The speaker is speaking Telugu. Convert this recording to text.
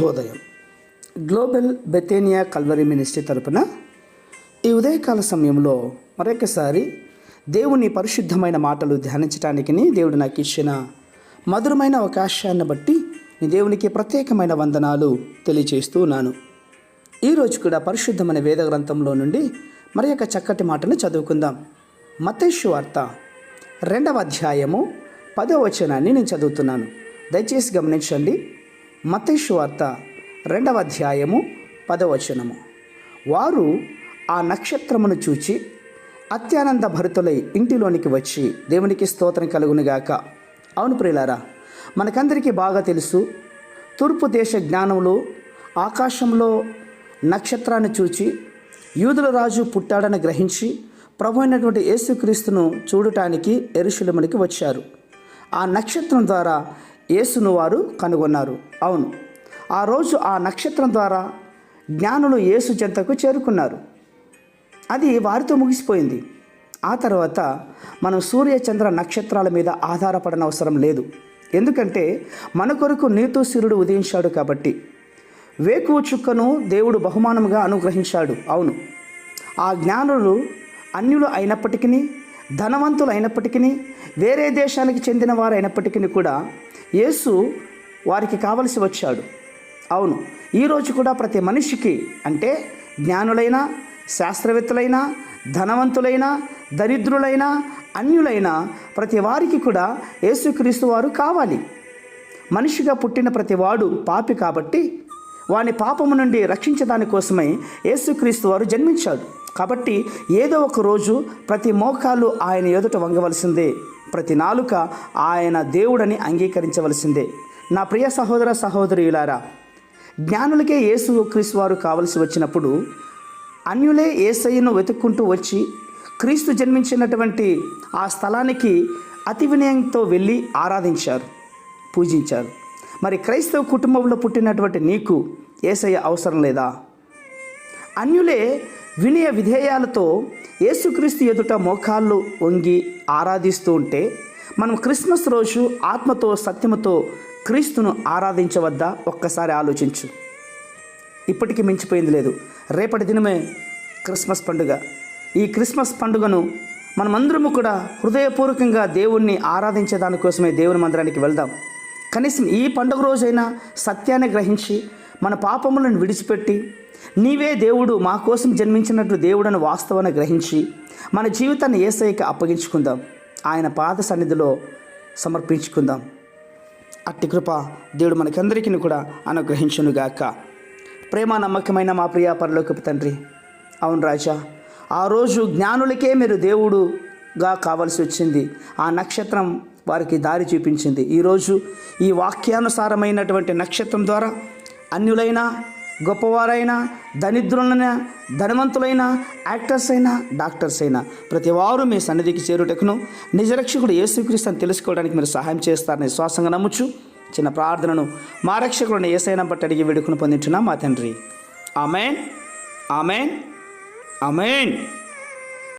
శుభోదయం. గ్లోబల్ బెతేనియా కల్వరీ మినిస్ట్రీ తరపున ఈ ఉదయకాల సమయంలో మరొకసారి దేవుని పరిశుద్ధమైన మాటలు ధ్యానించడానికి దేవుడు నాకు ఇచ్చిన మధురమైన అవకాశాన్ని బట్టి నీ దేవునికి ప్రత్యేకమైన వందనాలు తెలియజేస్తూ ఉన్నాను. ఈరోజు కూడా పరిశుద్ధమైన వేద గ్రంథంలో నుండి మరి యొక్క చక్కటి మాటను చదువుకుందాం. మత్తయి సువార్త 2వ అధ్యాయము 10వ వచనాన్ని నేను చదువుతున్నాను. దయచేసి గమనించండి. మత్తయి సువార్త 2వ అధ్యాయము 10వ వచనము. వారు ఆ నక్షత్రమును చూచి అత్యానంద భరితులై ఇంటిలోనికి వచ్చి దేవునికి స్తోత్రం కలుగునుగాక. అవును ప్రియులారా, మనకందరికీ బాగా తెలుసు, తూర్పు దేశ జ్ఞానంలో ఆకాశంలో నక్షత్రాన్ని చూచి యూదుల రాజు పుట్టాడని గ్రహించి ప్రభు అయినటువంటి యేసుక్రీస్తును చూడటానికి యెరూషలేమునికి వచ్చారు. ఆ నక్షత్రం ద్వారా యేసును వారు కనుగొన్నారు. అవును, ఆ రోజు ఆ నక్షత్రం ద్వారా జ్ఞానులు యేసు చెంతకు చేరుకున్నారు. అది వారితో ముగిసిపోయింది. ఆ తర్వాత మనం సూర్య చంద్ర నక్షత్రాల మీద ఆధారపడన అవసరం లేదు. ఎందుకంటే మన కొరకు నీతు సూర్యుడు ఉదయించాడు కాబట్టి వేకువ చుక్కను దేవుడు బహుమానంగా అనుగ్రహించాడు. అవును, ఆ జ్ఞానులు అన్యులు అయినప్పటికీ, ధనవంతులు అయినప్పటికీ, వేరే దేశానికి చెందిన వారు అయినప్పటికీ కూడా యేసు వారికి కావలసి వచ్చాడు. అవును, ఈరోజు కూడా ప్రతి మనిషికి, అంటే జ్ఞానులైనా, శాస్త్రవేత్తలైనా, ధనవంతులైనా, దరిద్రులైనా, అన్యులైనా ప్రతి వారికి కూడా యేసుక్రీస్తు వారు కావాలి. మనిషిగా పుట్టిన ప్రతి వాడు పాపి కాబట్టి వాని పాపము నుండి రక్షించడాని కోసమై యేసుక్రీస్తు వారు జన్మించాడు. కాబట్టి ఏదో ఒక రోజు ప్రతి మోకాలు ఆయన ఎదుట వంగవలసిందే, ప్రతి నాలుక ఆయన దేవుడని అంగీకరించవలసిందే. నా ప్రియ సహోదర సహోదరులారా, జ్ఞానులకే యేసుక్రీస్తు వారు కావలసి వచ్చినప్పుడు అన్యులే యేసయ్యను వెతుక్కుంటూ వచ్చి క్రీస్తు జన్మించినటువంటి ఆ స్థలానికి అతి వినయంతో వెళ్ళి ఆరాధించారు, పూజించారు. మరి క్రైస్తవ కుటుంబంలో పుట్టినటువంటి నీకు యేసయ్య అవసరం లేదా? అన్యులే వినయ విధేయాలతో యేసుక్రీస్తు ఎదుట మోకాళ్ళు వంగి ఆరాధిస్తూ ఉంటే మనం క్రిస్మస్ రోజు ఆత్మతో సత్యముతో క్రీస్తును ఆరాధించవద్దా? ఒక్కసారి ఆలోచించు. ఇప్పటికీ మించిపోయింది లేదు. రేపటి దినమే క్రిస్మస్ పండుగ. ఈ క్రిస్మస్ పండుగను మనమందరము కూడా హృదయపూర్వకంగా దేవుణ్ణి ఆరాధించే దానికోసమే దేవుని మందిరానికి వెళ్దాం. కనీసం ఈ పండుగ రోజైనా సత్యాన్ని గ్రహించి మన పాపములను విడిచిపెట్టి నీవే దేవుడు, మా కోసం జన్మించినట్లు దేవుడని వాస్తవాన్ని గ్రహించి మన జీవితాన్ని యేసయ్యకి అప్పగించుకుందాం, ఆయన పాద సన్నిధిలో సమర్పించుకుందాం. అట్టి కృప దేవుడు మనకందరికీ కూడా అనుగ్రహించునుగాక. ప్రేమ నమ్మకమైన మా ప్రియ పరలోకపు తండ్రి, అవును రాజా, ఆ రోజు జ్ఞానులకే మీరు దేవుడుగా కావాల్సి వచ్చింది. ఆ నక్షత్రం వారికి దారి చూపించింది. ఈరోజు ఈ వాక్యానుసారమైనటువంటి నక్షత్రం ద్వారా అన్యులైనా, గొప్పవారైనా, దరిద్రులైనా, ధనవంతులైనా, యాక్టర్స్ అయినా, డాక్టర్స్ అయినా ప్రతి వారు మీ సన్నిధికి చేరుటకును నిజరక్షకుడు యేసుక్రీస్తుని తెలుసుకోవడానికి మీరు సహాయం చేస్తారని విశ్వాసంగా నమ్ముచు చిన్న ప్రార్థనను మా రక్షకుడిని యేసయ్యను బట్టి అడిగి వేడుకుని పొందించున్నాం మా తండ్రి. ఆమేన్, ఆమేన్, ఆమేన్.